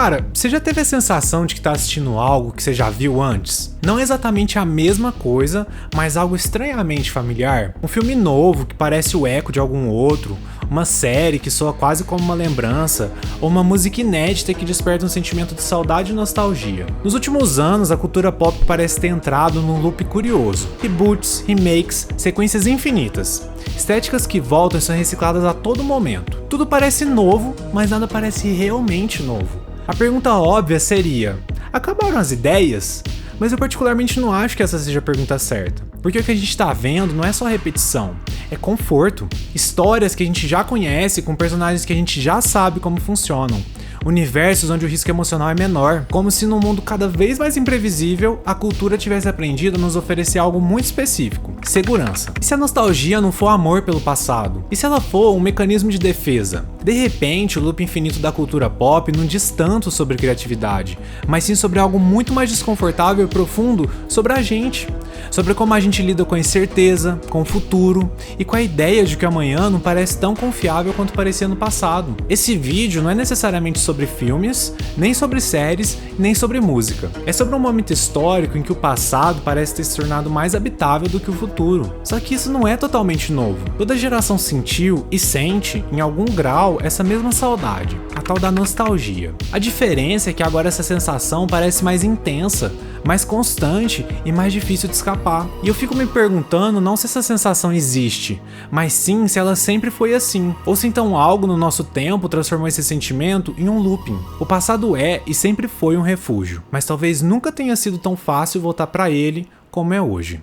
cara, você já teve a sensação de que tá assistindo algo que você já viu antes? Não é exatamente a mesma coisa, mas algo estranhamente familiar? Um filme novo que parece o eco de algum outro, uma série que soa quase como uma lembrança, ou uma música inédita que desperta um sentimento de saudade e nostalgia. Nos últimos anos, a cultura pop parece ter entrado num loop curioso. Reboots, remakes, sequências infinitas. Estéticas que voltam e são recicladas a todo momento. Tudo parece novo, mas nada parece realmente novo. A pergunta óbvia seria: acabaram as ideias? Mas eu particularmente não acho que essa seja a pergunta certa. Porque o que a gente tá vendo não é só repetição, é conforto. Histórias que a gente já conhece com personagens que a gente já sabe como funcionam. Universos onde o risco emocional é menor, como se num mundo cada vez mais imprevisível, a cultura tivesse aprendido a nos oferecer algo muito específico: segurança. E se a nostalgia não for amor pelo passado? E se ela for um mecanismo de defesa? De repente, o loop infinito da cultura pop não diz tanto sobre criatividade, mas sim sobre algo muito mais desconfortável e profundo sobre a gente. Sobre como a gente lida com a incerteza, com o futuro e com a ideia de que amanhã não parece tão confiável quanto parecia no passado. Esse vídeo não é necessariamente sobre filmes, nem sobre séries, nem sobre música. É sobre um momento histórico em que o passado parece ter se tornado mais habitável do que o futuro. Só que isso não é totalmente novo. Toda geração sentiu e sente, em algum grau, essa mesma saudade, a tal da nostalgia. A diferença é que agora essa sensação parece mais intensa, mais constante e mais difícil de escapar. E eu fico me perguntando não se essa sensação existe, mas sim se ela sempre foi assim, ou se então algo no nosso tempo transformou esse sentimento em um looping. O passado é e sempre foi um refúgio, mas talvez nunca tenha sido tão fácil voltar para ele como é hoje.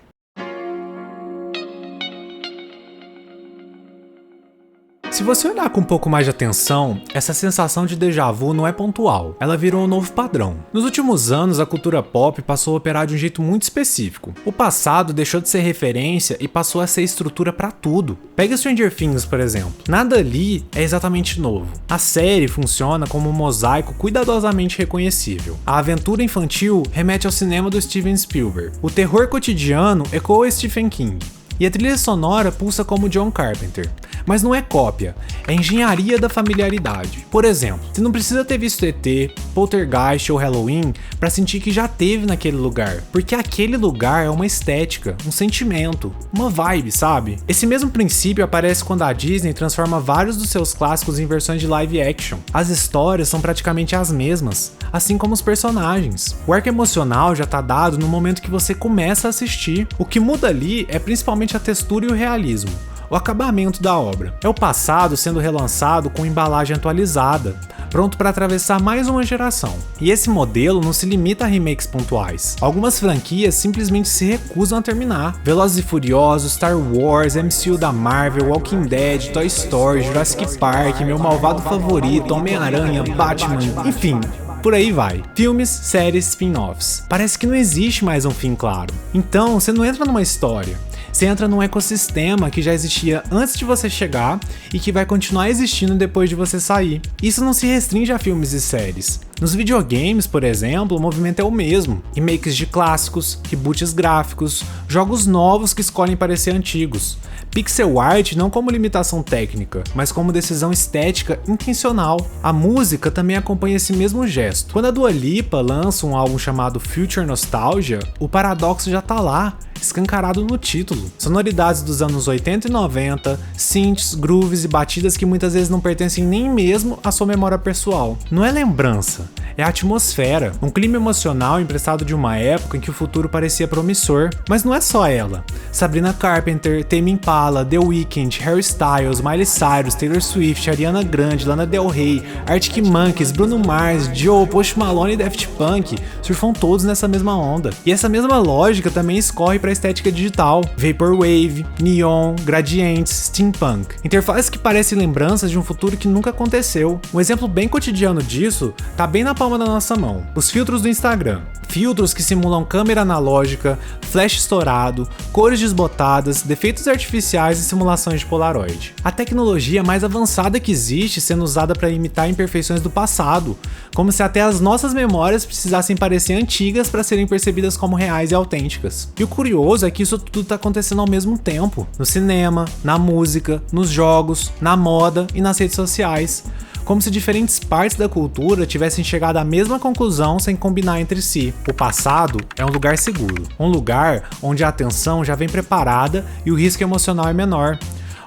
Se você olhar com um pouco mais de atenção, essa sensação de déjà vu não é pontual, ela virou um novo padrão. Nos últimos anos, a cultura pop passou a operar de um jeito muito específico. O passado deixou de ser referência e passou a ser estrutura para tudo. Pega Stranger Things, por exemplo. Nada ali é exatamente novo. A série funciona como um mosaico cuidadosamente reconhecível. A aventura infantil remete ao cinema do Steven Spielberg. O terror cotidiano ecoa Stephen King. E a trilha sonora pulsa como John Carpenter. Mas não é cópia, é engenharia da familiaridade. Por exemplo, você não precisa ter visto ET, Poltergeist ou Halloween para sentir que já teve naquele lugar, porque aquele lugar é uma estética, um sentimento, uma vibe, sabe? Esse mesmo princípio aparece quando a Disney transforma vários dos seus clássicos em versões de live action. As histórias são praticamente as mesmas, assim como os personagens. O arco emocional já tá dado no momento que você começa a assistir. O que muda ali é principalmente a textura e o realismo, o acabamento da obra. É o passado sendo relançado com embalagem atualizada, pronto para atravessar mais uma geração. E esse modelo não se limita a remakes pontuais. Algumas franquias simplesmente se recusam a terminar. Velozes e Furiosos, Star Wars, MCU da Marvel, Walking Dead, Toy Story, Jurassic Park, Meu Malvado Favorito, Homem-Aranha, Batman, enfim, por aí vai. Filmes, séries, spin-offs. Parece que não existe mais um fim claro. Então, você não entra numa história. Você entra num ecossistema que já existia antes de você chegar e que vai continuar existindo depois de você sair. Isso não se restringe a filmes e séries. Nos videogames, por exemplo, o movimento é o mesmo. Remakes de clássicos, reboots gráficos, jogos novos que escolhem parecer antigos. Pixel art não como limitação técnica, mas como decisão estética intencional. A música também acompanha esse mesmo gesto. Quando a Dua Lipa lança um álbum chamado Future Nostalgia, o paradoxo já tá lá, escancarado no título. Sonoridades dos anos 80 e 90, synths, grooves e batidas que muitas vezes não pertencem nem mesmo à sua memória pessoal. Não é lembrança, é a atmosfera, um clima emocional emprestado de uma época em que o futuro parecia promissor. Mas não é só ela. Sabrina Carpenter, Tame Impala, The Weeknd, Harry Styles, Miley Cyrus, Taylor Swift, Ariana Grande, Lana Del Rey, Arctic Monkeys, Bruno Mars, Joe, Post Malone e Daft Punk surfam todos nessa mesma onda. E essa mesma lógica também escorre para a estética digital, Vaporwave, Neon, Gradientes, Steampunk. Interfaces que parecem lembranças de um futuro que nunca aconteceu. Um exemplo bem cotidiano disso tá bem na palma da nossa mão. Os filtros do Instagram. Filtros que simulam câmera analógica, flash estourado, cores desbotadas, defeitos artificiais e simulações de Polaroid. A tecnologia mais avançada que existe sendo usada para imitar imperfeições do passado, como se até as nossas memórias precisassem parecer antigas para serem percebidas como reais e autênticas. E o curioso é que isso tudo está acontecendo ao mesmo tempo, no cinema, na música, nos jogos, na moda e nas redes sociais. como se diferentes partes da cultura tivessem chegado à mesma conclusão sem combinar entre si. O passado é um lugar seguro, um lugar onde a atenção já vem preparada e o risco emocional é menor,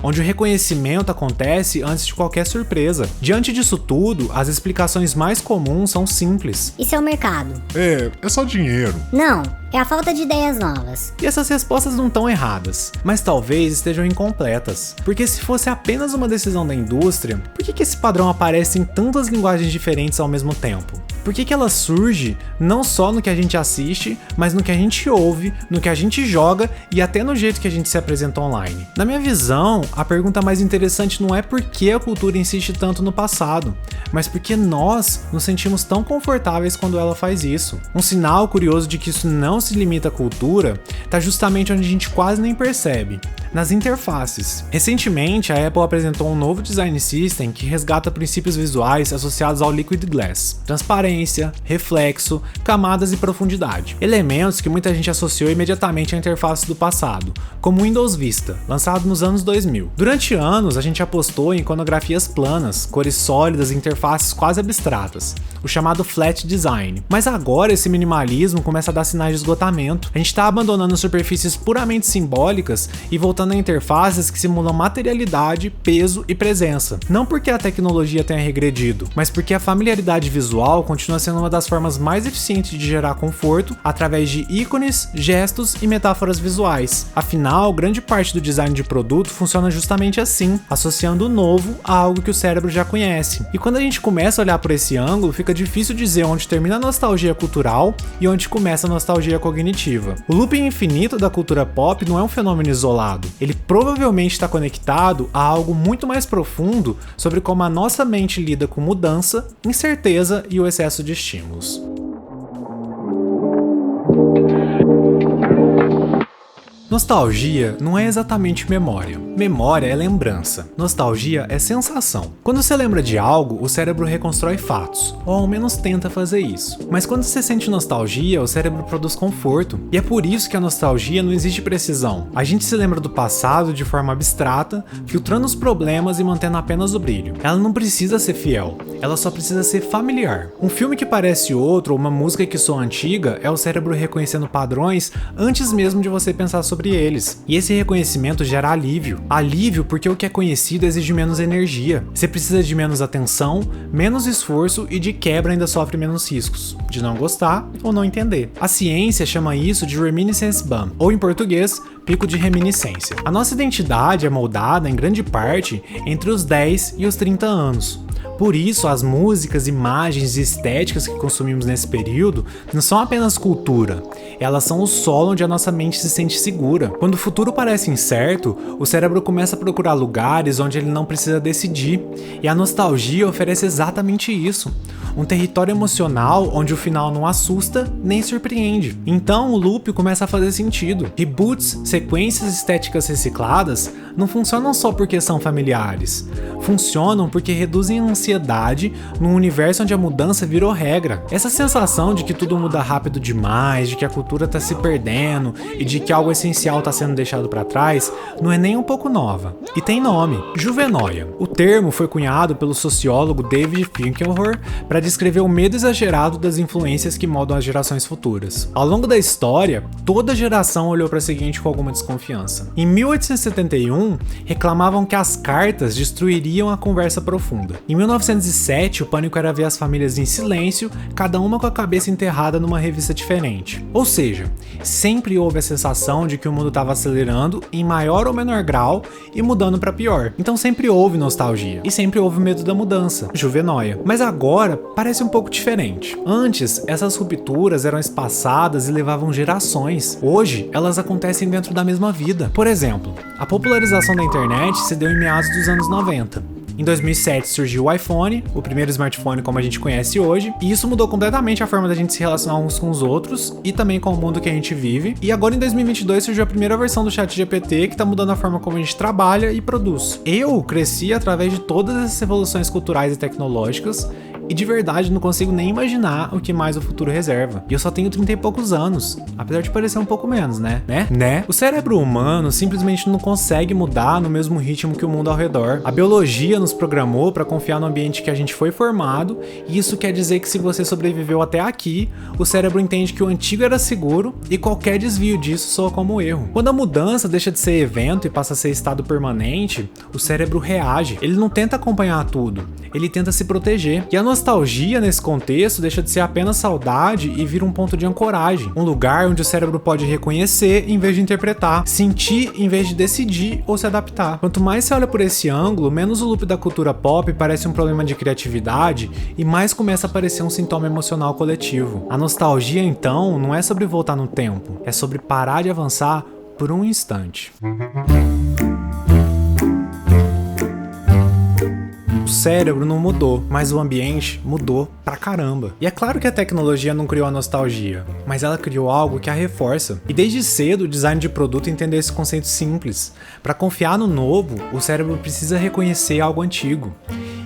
onde o reconhecimento acontece antes de qualquer surpresa. Diante disso tudo, as explicações mais comuns são simples. Isso é o mercado. É só dinheiro. Não, é a falta de ideias novas. E essas respostas não estão erradas, mas talvez estejam incompletas. Porque se fosse apenas uma decisão da indústria, por que esse padrão aparece em tantas linguagens diferentes ao mesmo tempo? Por que ela surge não só no que a gente assiste, mas no que a gente ouve, no que a gente joga e até no jeito que a gente se apresenta online? Na minha visão, a pergunta mais interessante não é por que a cultura insiste tanto no passado, mas porque nós nos sentimos tão confortáveis quando ela faz isso. Um sinal curioso de que isso não se limita à cultura está justamente onde a gente quase nem percebe, nas interfaces. Recentemente, a Apple apresentou um novo design system que resgata princípios visuais associados ao Liquid Glass: transparência, reflexo, camadas e profundidade. Elementos que muita gente associou imediatamente à interface do passado, como o Windows Vista, lançado nos anos 2000. Durante anos, a gente apostou em iconografias planas, cores sólidas e interfaces quase abstratas, o chamado flat design. Mas agora esse minimalismo começa a dar sinais de esgotamento. A gente está abandonando superfícies puramente simbólicas e voltando a interfaces que simulam materialidade, peso e presença. Não porque a tecnologia tenha regredido, mas porque a familiaridade visual continua sendo uma das formas mais eficientes de gerar conforto através de ícones, gestos e metáforas visuais. Afinal, grande parte do design de produto funciona justamente assim, associando o novo a algo que o cérebro já conhece. E quando a gente começa a olhar por esse ângulo, fica difícil dizer onde termina a nostalgia cultural e onde começa a nostalgia cognitiva. O looping infinito da cultura pop não é um fenômeno isolado. Ele provavelmente está conectado a algo muito mais profundo sobre como a nossa mente lida com mudança, incerteza e o excesso de estímulos. Nostalgia não é exatamente memória. Memória é lembrança. Nostalgia é sensação. Quando você lembra de algo, o cérebro reconstrói fatos, ou ao menos tenta fazer isso. Mas quando você sente nostalgia, o cérebro produz conforto. E é por isso que a nostalgia não exige precisão. A gente se lembra do passado de forma abstrata, filtrando os problemas e mantendo apenas o brilho. Ela não precisa ser fiel, ela só precisa ser familiar. Um filme que parece outro, ou uma música que soa antiga, é o cérebro reconhecendo padrões antes mesmo de você pensar sobre eles. E esse reconhecimento gera alívio. Alívio porque o que é conhecido exige menos energia. Você precisa de menos atenção, menos esforço e de quebra ainda sofre menos riscos de não gostar ou não entender. A ciência chama isso de reminiscence bump, ou em português, pico de reminiscência. A nossa identidade é moldada em grande parte entre os 10 e os 30 anos. Por isso, as músicas, imagens e estéticas que consumimos nesse período não são apenas cultura, elas são o solo onde a nossa mente se sente segura. Quando o futuro parece incerto, o cérebro começa a procurar lugares onde ele não precisa decidir, e a nostalgia oferece exatamente isso. Um território emocional onde o final não assusta nem surpreende. Então o loop começa a fazer sentido. Reboots, sequências estéticas recicladas, não funcionam só porque são familiares. Funcionam porque reduzem a ansiedade num universo onde a mudança virou regra. Essa sensação de que tudo muda rápido demais, de que a cultura está se perdendo e de que algo essencial está sendo deixado para trás, não é nem um pouco nova. E tem nome: Juvenóia. O termo foi cunhado pelo sociólogo David Finkelhor para descrever o medo exagerado das influências que moldam as gerações futuras. Ao longo da história, toda geração olhou para a seguinte com alguma desconfiança. Em 1871, reclamavam que as cartas destruiriam a conversa profunda. Em 1907, o pânico era ver as famílias em silêncio, cada uma com a cabeça enterrada numa revista diferente. Ou seja, sempre houve a sensação de que o mundo estava acelerando em maior ou menor grau e mudando para pior. Então sempre houve nostalgia e sempre houve medo da mudança, juvenóia. Mas agora parece um pouco diferente. Antes, essas rupturas eram espaçadas e levavam gerações. Hoje, elas acontecem dentro da mesma vida. Por exemplo, a popularização da internet se deu em meados dos anos 90. Em 2007 surgiu o iPhone, o primeiro smartphone como a gente conhece hoje, e isso mudou completamente a forma da gente se relacionar uns com os outros e também com o mundo que a gente vive. E agora em 2022 surgiu a primeira versão do ChatGPT, que está mudando a forma como a gente trabalha e produz. Eu cresci através de todas essas evoluções culturais e tecnológicas, E de verdade não consigo nem imaginar o que mais o futuro reserva. E eu só tenho 30 e poucos anos, apesar de parecer um pouco menos, né? O cérebro humano simplesmente não consegue mudar no mesmo ritmo que o mundo ao redor. A biologia nos programou para confiar no ambiente que a gente foi formado, e isso quer dizer que se você sobreviveu até aqui, o cérebro entende que o antigo era seguro e qualquer desvio disso soa como erro. Quando a mudança deixa de ser evento e passa a ser estado permanente, o cérebro reage. Ele não tenta acompanhar tudo, ele tenta se proteger. E a nostalgia nesse contexto deixa de ser apenas saudade e vira um ponto de ancoragem, um lugar onde o cérebro pode reconhecer em vez de interpretar, sentir em vez de decidir ou se adaptar. Quanto mais você olha por esse ângulo, menos o loop da cultura pop parece um problema de criatividade e mais começa a parecer um sintoma emocional coletivo. A nostalgia, então, não é sobre voltar no tempo, é sobre parar de avançar por um instante. O cérebro não mudou, mas o ambiente mudou pra caramba. E é claro que a tecnologia não criou a nostalgia, mas ela criou algo que a reforça. E desde cedo o design de produto entendeu esse conceito simples. Para confiar no novo, o cérebro precisa reconhecer algo antigo.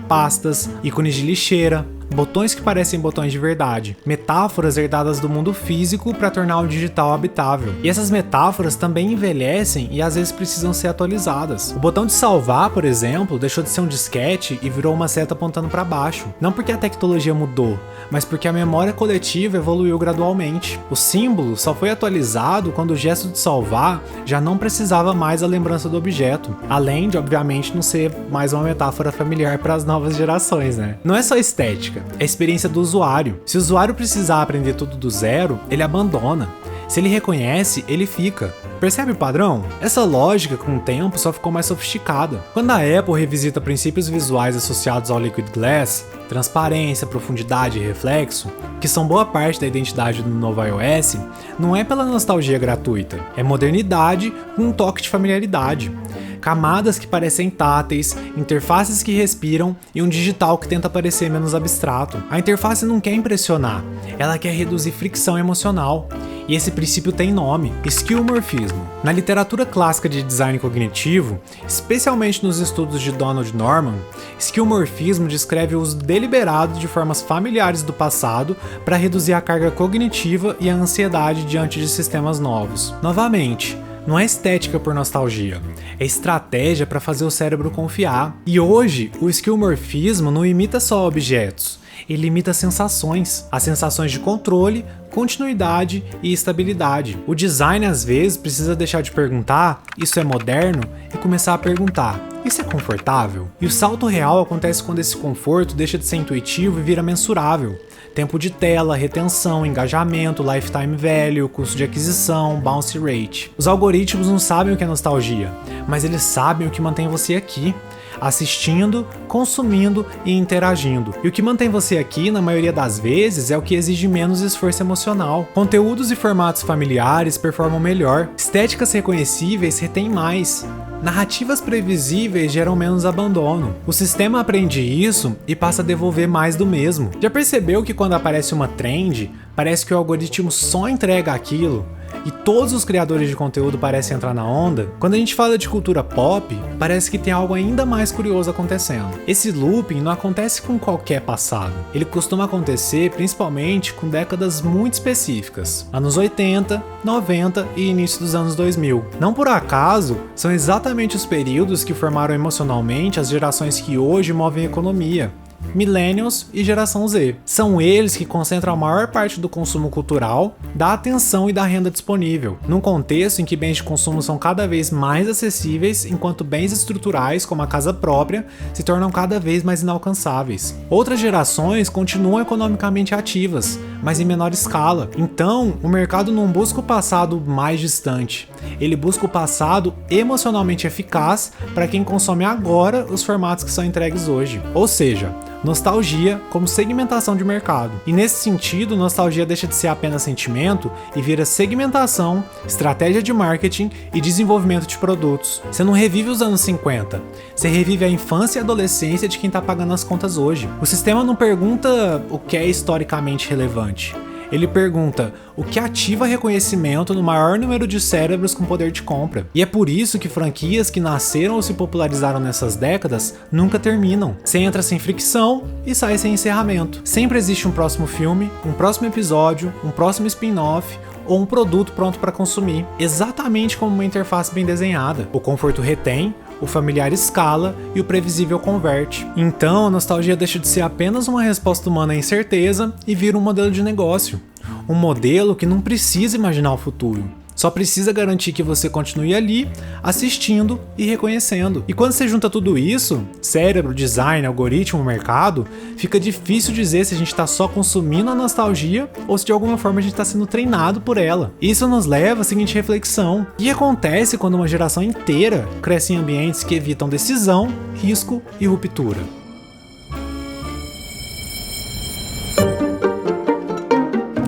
Pastas, ícones de lixeira, botões que parecem botões de verdade, metáforas herdadas do mundo físico para tornar o digital habitável. E essas metáforas também envelhecem e às vezes precisam ser atualizadas. O botão de salvar, por exemplo, deixou de ser um disquete e virou uma seta apontando para baixo. Não porque a tecnologia mudou, mas porque a memória coletiva evoluiu gradualmente. O símbolo só foi atualizado quando o gesto de salvar já não precisava mais da lembrança do objeto, além de, obviamente, não ser mais uma metáfora familiar para as novas gerações, né? Não é só estética, é a experiência do usuário. Se o usuário precisar aprender tudo do zero, ele abandona. Se ele reconhece, ele fica. Percebe o padrão? Essa lógica, com o tempo, só ficou mais sofisticada. Quando a Apple revisita princípios visuais associados ao Liquid Glass, transparência, profundidade e reflexo, que são boa parte da identidade do novo iOS, não é pela nostalgia gratuita, é modernidade com um toque de familiaridade. Camadas que parecem táteis, interfaces que respiram e um digital que tenta parecer menos abstrato. A interface não quer impressionar, ela quer reduzir fricção emocional. E esse princípio tem nome: skeuomorfismo. Na literatura clássica de design cognitivo, especialmente nos estudos de Donald Norman, skeuomorfismo descreve o uso deliberado de formas familiares do passado para reduzir a carga cognitiva e a ansiedade diante de sistemas novos. Novamente, não é estética por nostalgia, é estratégia para fazer o cérebro confiar. E hoje, o skeuomorfismo não imita só objetos, ele imita sensações, as sensações de controle, continuidade e estabilidade. O design às vezes precisa deixar de perguntar "isso é moderno?" e começar a perguntar "isso é confortável?" E o salto real acontece quando esse conforto deixa de ser intuitivo e vira mensurável. Tempo de tela, retenção, engajamento, lifetime value, custo de aquisição, bounce rate. Os algoritmos não sabem o que é nostalgia, mas eles sabem o que mantém você aqui, assistindo, consumindo e interagindo. E o que mantém você aqui, na maioria das vezes, é o que exige menos esforço emocional. Conteúdos e formatos familiares performam melhor, estéticas reconhecíveis retêm mais. Narrativas previsíveis geram menos abandono. O sistema aprende isso e passa a devolver mais do mesmo. Já percebeu que quando aparece uma trend, parece que o algoritmo só entrega aquilo? E todos os criadores de conteúdo parecem entrar na onda? Quando a gente fala de cultura pop, parece que tem algo ainda mais curioso acontecendo. Esse looping não acontece com qualquer passado. Ele costuma acontecer principalmente com décadas muito específicas. Anos 80, 90 e início dos anos 2000. Não por acaso, são exatamente os períodos que formaram emocionalmente as gerações que hoje movem a economia. Millennials e geração Z. São eles que concentram a maior parte do consumo cultural, da atenção e da renda disponível, num contexto em que bens de consumo são cada vez mais acessíveis, enquanto bens estruturais, como a casa própria, se tornam cada vez mais inalcançáveis. Outras gerações continuam economicamente ativas, mas em menor escala. Então, o mercado não busca o passado mais distante, ele busca o passado emocionalmente eficaz para quem consome agora os formatos que são entregues hoje. Ou seja, nostalgia como segmentação de mercado. E nesse sentido, nostalgia deixa de ser apenas sentimento e vira segmentação, estratégia de marketing e desenvolvimento de produtos. Você não revive os anos 50, você revive a infância e adolescência de quem está pagando as contas hoje. O sistema não pergunta o que é historicamente relevante, Ele pergunta o que ativa reconhecimento no maior número de cérebros com poder de compra. E é por isso que franquias que nasceram ou se popularizaram nessas décadas nunca terminam. Você entra sem fricção e sai sem encerramento. Sempre existe um próximo filme, um próximo episódio, um próximo spin-off ou um produto pronto para consumir, exatamente como uma interface bem desenhada. O conforto retém, o familiar escala e o previsível converte. Então, a nostalgia deixa de ser apenas uma resposta humana à incerteza e vira um modelo de negócio. Um modelo que não precisa imaginar o futuro. Só precisa garantir que você continue ali, assistindo e reconhecendo. E quando você junta tudo isso, cérebro, design, algoritmo, mercado, fica difícil dizer se a gente está só consumindo a nostalgia ou se de alguma forma a gente está sendo treinado por ela. Isso nos leva à seguinte reflexão: o que acontece quando uma geração inteira cresce em ambientes que evitam decisão, risco e ruptura?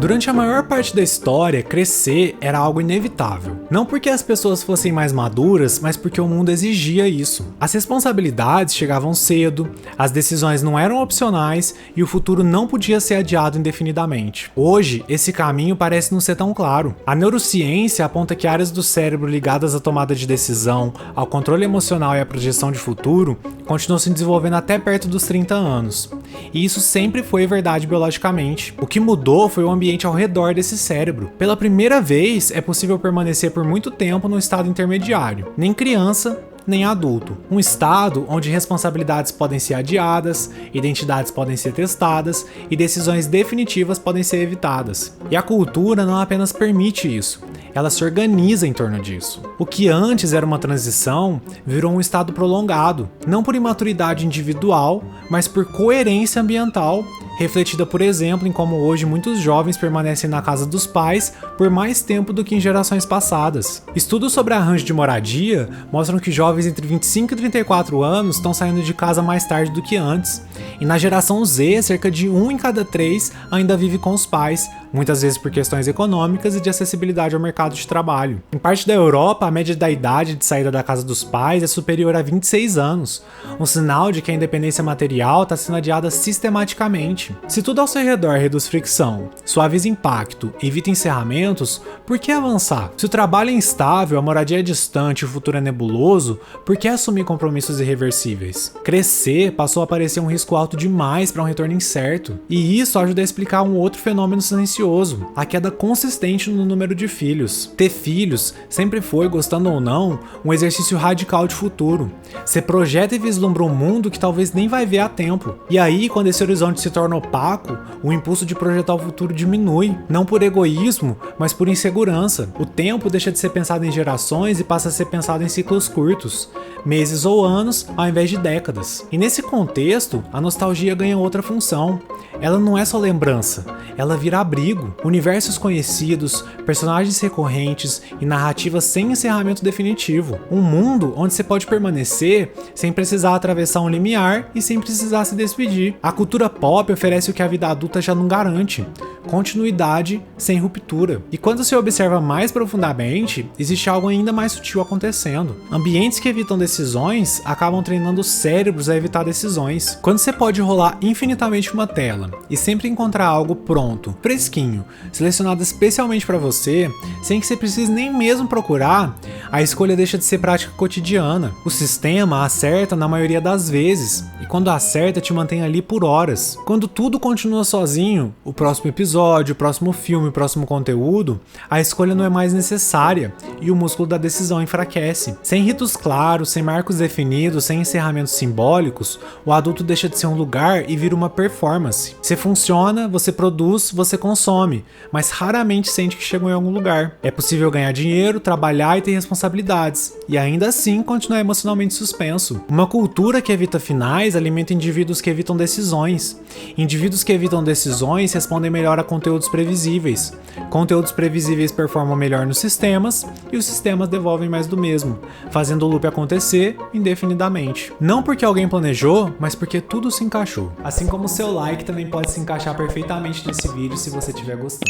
Durante a maior parte da história, crescer era algo inevitável. Não porque as pessoas fossem mais maduras, mas porque o mundo exigia isso. As responsabilidades chegavam cedo, as decisões não eram opcionais e o futuro não podia ser adiado indefinidamente. Hoje, esse caminho parece não ser tão claro. A neurociência aponta que áreas do cérebro ligadas à tomada de decisão, ao controle emocional e à projeção de futuro continuam se desenvolvendo até perto dos 30 anos. E isso sempre foi verdade biologicamente. O que mudou foi o ambiente ao redor desse cérebro. Pela primeira vez, é possível permanecer por muito tempo no estado intermediário. Nem criança, nem adulto. Um estado onde responsabilidades podem ser adiadas, identidades podem ser testadas e decisões definitivas podem ser evitadas. E a cultura não apenas permite isso, ela se organiza em torno disso. O que antes era uma transição virou um estado prolongado, não por imaturidade individual, mas por coerência ambiental, refletida, por exemplo, em como hoje muitos jovens permanecem na casa dos pais por mais tempo do que em gerações passadas. Estudos sobre arranjo de moradia mostram que jovens entre 25 e 34 anos estão saindo de casa mais tarde do que antes, e na geração Z, cerca de 1 em cada 3 ainda vive com os pais, muitas vezes por questões econômicas e de acessibilidade ao mercado de trabalho. Em parte da Europa, a média da idade de saída da casa dos pais é superior a 26 anos, um sinal de que a independência material está sendo adiada sistematicamente. Se tudo ao seu redor reduz fricção, suaviza impacto, evita encerramentos, por que avançar? Se o trabalho é instável, a moradia é distante e o futuro é nebuloso, por que assumir compromissos irreversíveis? Crescer passou a parecer um risco alto demais para um retorno incerto, e isso ajuda a explicar um outro fenômeno silencioso, a queda consistente no número de filhos. Ter filhos sempre foi, gostando ou não, um exercício radical de futuro. Você projeta e vislumbra um mundo que talvez nem vai ver a tempo. E aí, quando esse horizonte se torna opaco, o impulso de projetar o futuro diminui, não por egoísmo, mas por insegurança. O tempo deixa de ser pensado em gerações e passa a ser pensado em ciclos curtos, meses ou anos, ao invés de décadas. E nesse contexto, a nostalgia ganha outra função. Ela não é só lembrança, ela vira abrigo. Universos conhecidos, personagens recorrentes e narrativas sem encerramento definitivo. Um mundo onde você pode permanecer sem precisar atravessar um limiar e sem precisar se despedir. A cultura pop oferece o que a vida adulta já não garante: continuidade sem ruptura. E quando se observa mais profundamente, existe algo ainda mais sutil acontecendo. Ambientes que evitam decisões acabam treinando os cérebros a evitar decisões. Quando você pode rolar infinitamente uma tela e sempre encontrar algo pronto, fresquinho, selecionado especialmente para você, sem que você precise nem mesmo procurar, a escolha deixa de ser prática cotidiana. O sistema acerta na maioria das vezes, e quando acerta te mantém ali por horas. Quando tudo continua sozinho, o próximo episódio, o próximo filme, o próximo conteúdo, a escolha não é mais necessária e o músculo da decisão enfraquece. Sem ritos claros, sem marcos definidos, sem encerramentos simbólicos, o adulto deixa de ser um lugar e vira uma performance. Você funciona, você produz, você consome, mas raramente sente que chegou em algum lugar. É possível ganhar dinheiro, trabalhar e ter responsabilidades, e ainda assim continuar emocionalmente suspenso. Uma cultura que evita finais alimenta indivíduos que evitam decisões. Indivíduos que evitam decisões respondem melhor a conteúdos previsíveis. Conteúdos previsíveis performam melhor nos sistemas, e os sistemas devolvem mais do mesmo, fazendo o loop acontecer indefinidamente. Não porque alguém planejou, mas porque tudo se encaixou. Assim como o seu like também pode se encaixar perfeitamente nesse vídeo se você estiver gostando.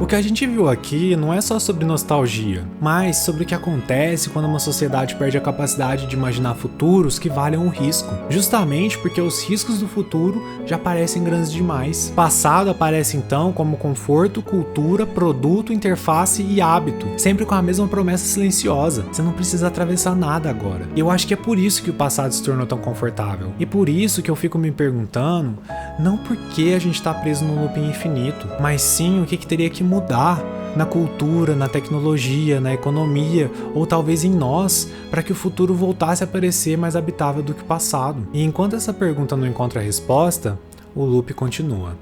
O que a gente viu aqui não é só sobre nostalgia, mas sobre o que acontece quando uma sociedade perde a capacidade de imaginar futuros que valham o risco, justamente porque os riscos do futuro já parecem grandes demais. O passado aparece então como conforto, cultura, produto, interface e hábito, sempre com a mesma promessa silenciosa: você não precisa atravessar nada agora. E eu acho que é por isso que o passado se tornou tão confortável, e por isso que eu fico me perguntando, não por que a gente tá preso no looping infinito, mas sim o que teria que mudar na cultura, na tecnologia, na economia, ou talvez em nós, para que o futuro voltasse a parecer mais habitável do que o passado. E enquanto essa pergunta não encontra resposta, o loop continua.